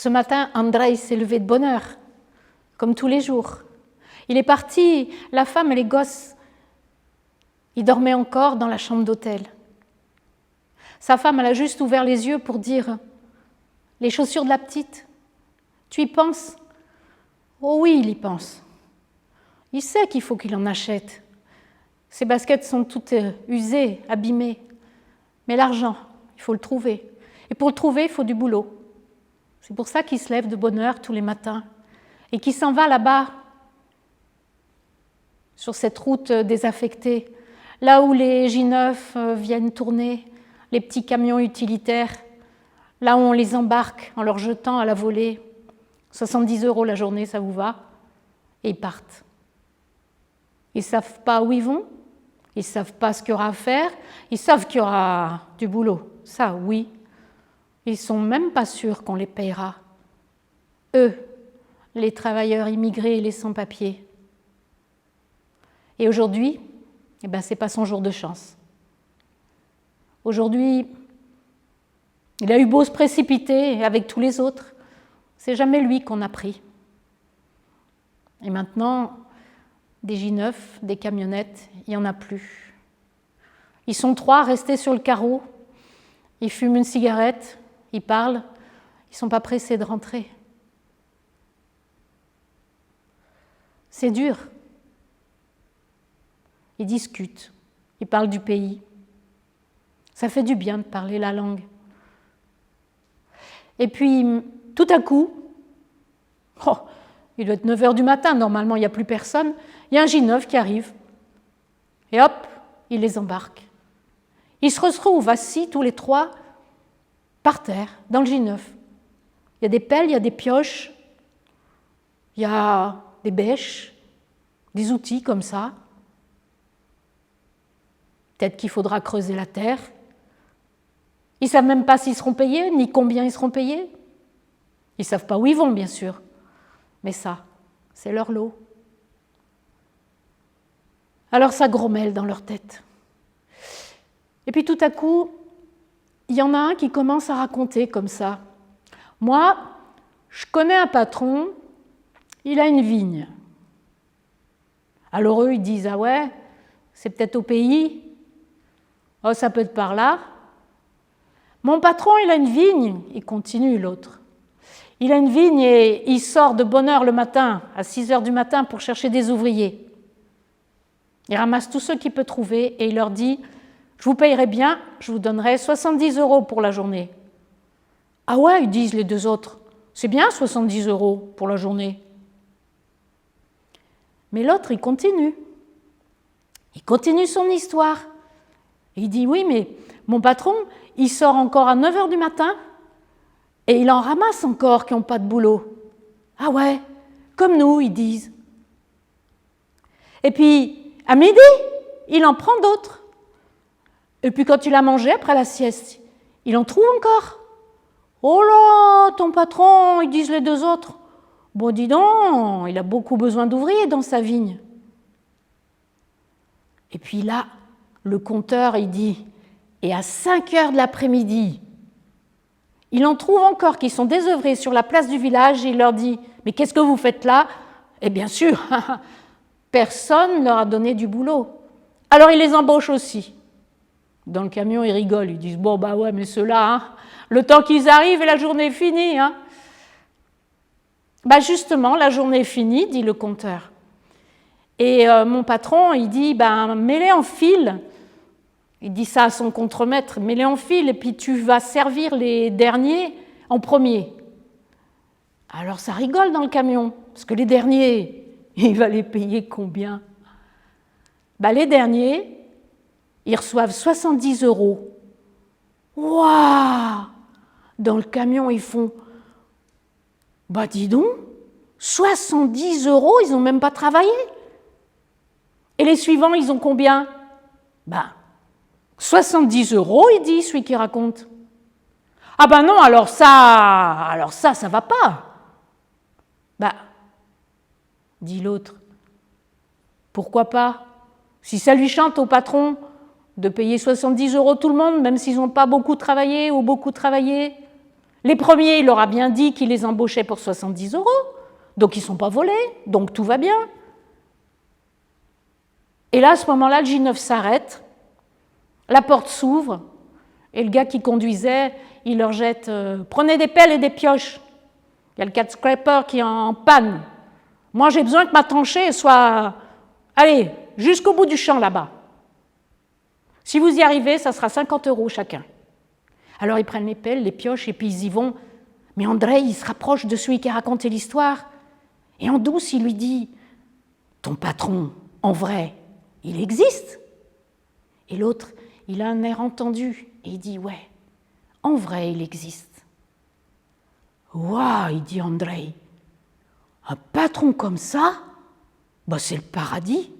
Ce matin, Andrei s'est levé de bonne heure, comme tous les jours. Il est parti, la femme et les gosses, ils dormaient encore dans la chambre d'hôtel. Sa femme, elle a juste ouvert les yeux pour dire « Les chaussures de la petite, tu y penses ?» Oh oui, il y pense. Il sait qu'il faut qu'il en achète. Ses baskets sont toutes usées, abîmées. Mais l'argent, il faut le trouver. Et pour le trouver, il faut du boulot. C'est pour ça qu'il se lève de bonne heure tous les matins et qu'il s'en va là-bas, sur cette route désaffectée, là où les J9 viennent tourner, les petits camions utilitaires, là où on les embarque en leur jetant à la volée. 70 € la journée, ça vous va? Et ils partent. Ils ne savent pas où ils vont, ils ne savent pas ce qu'il y aura à faire, ils savent qu'il y aura du boulot, ça oui. Ils ne sont même pas sûrs qu'on les payera. Eux, les travailleurs immigrés et les sans-papiers. Et aujourd'hui, ce n'est pas son jour de chance. Aujourd'hui, il a eu beau se précipiter avec tous les autres, c'est jamais lui qu'on a pris. Et maintenant, des J9, des camionnettes, il n'y en a plus. Ils sont 3 restés sur le carreau, ils fument une cigarette, ils parlent, ils ne sont pas pressés de rentrer. C'est dur. Ils discutent, ils parlent du pays. Ça fait du bien de parler la langue. Et puis, tout à coup, il doit être 9 h du matin, normalement il n'y a plus personne, il y a un J9 qui arrive, et hop, il les embarque. Ils se retrouvent assis tous les 3 par terre, dans le J9. Il y a des pelles, il y a des pioches, il y a des bêches, des outils comme ça. Peut-être qu'il faudra creuser la terre. Ils ne savent même pas s'ils seront payés, ni combien ils seront payés. Ils ne savent pas où ils vont, bien sûr. Mais ça, c'est leur lot. Alors ça grommelle dans leur tête. Et puis tout à coup, il y en a un qui commence à raconter comme ça. Moi, je connais un patron, il a une vigne. Alors eux, ils disent, ah ouais, c'est peut-être au pays. Oh, ça peut être par là. Mon patron, il a une vigne, il continue l'autre. Il a une vigne et il sort de bonne heure le matin, à 6 h du matin, pour chercher des ouvriers. Il ramasse tous ceux qu'il peut trouver et il leur dit, je vous payerai bien, je vous donnerai 70 € pour la journée. Ah ouais, ils disent les 2 autres, c'est bien 70 € pour la journée. Mais l'autre, il continue. Il continue son histoire. Il dit, oui, mais mon patron, il sort encore à 9 h du matin et il en ramasse encore qui n'ont pas de boulot. Ah ouais, comme nous, ils disent. Et puis, à midi, il en prend d'autres. Et puis quand il a mangé après la sieste, il en trouve encore. Oh là, ton patron, ils disent les 2 autres. Bon, dis donc, il a beaucoup besoin d'ouvriers dans sa vigne. Et puis là, le compteur, il dit, et à 5 h de l'après-midi, il en trouve encore qui sont désœuvrés sur la place du village et il leur dit, mais qu'est-ce que vous faites là? Et bien sûr, personne ne leur a donné du boulot. Alors il les embauche aussi. Dans le camion, ils rigolent, ils disent, bon, bah ouais, mais ceux-là, hein, le temps qu'ils arrivent et la journée est finie. Hein. Bah justement, la journée est finie, dit le compteur. Et mon patron, il dit, ben, mets-les en file. Il dit ça à son contremaître, mets-les en file et puis tu vas servir les derniers en premier. Alors ça rigole dans le camion, parce que les derniers, il va les payer combien? Ben, les derniers, ils reçoivent 70 €. Waouh! Dans le camion, ils font, bah dis donc, 70 €, ils n'ont même pas travaillé. Et les suivants, ils ont combien? Ben, 70 €, il dit, celui qui raconte. Ah ben non, alors ça va pas. Ben, dit l'autre, pourquoi pas? Si ça lui chante au patron de payer 70 € tout le monde, même s'ils n'ont pas beaucoup travaillé ou beaucoup travaillé, Les premiers, il leur a bien dit qu'il les embauchait pour 70 €, donc ils ne sont pas volés, donc tout va bien. Et là, à ce moment-là, le J9 s'arrête, la porte s'ouvre, et le gars qui conduisait, il leur jette prenez des pelles et des pioches. Il y a le cat scraper qui est en panne. Moi, j'ai besoin que ma tranchée soit, allez, jusqu'au bout du champ là-bas. Si vous y arrivez, ça sera 50 € chacun. Alors ils prennent les pelles, les pioches, et puis ils y vont. Mais André, il se rapproche de celui qui a raconté l'histoire, et en douce, il lui dit ton patron, en vrai, il existe? Et l'autre, il a un air entendu, et il dit ouais, en vrai, il existe. Waouh, il dit André, un patron comme ça, bah, c'est le paradis.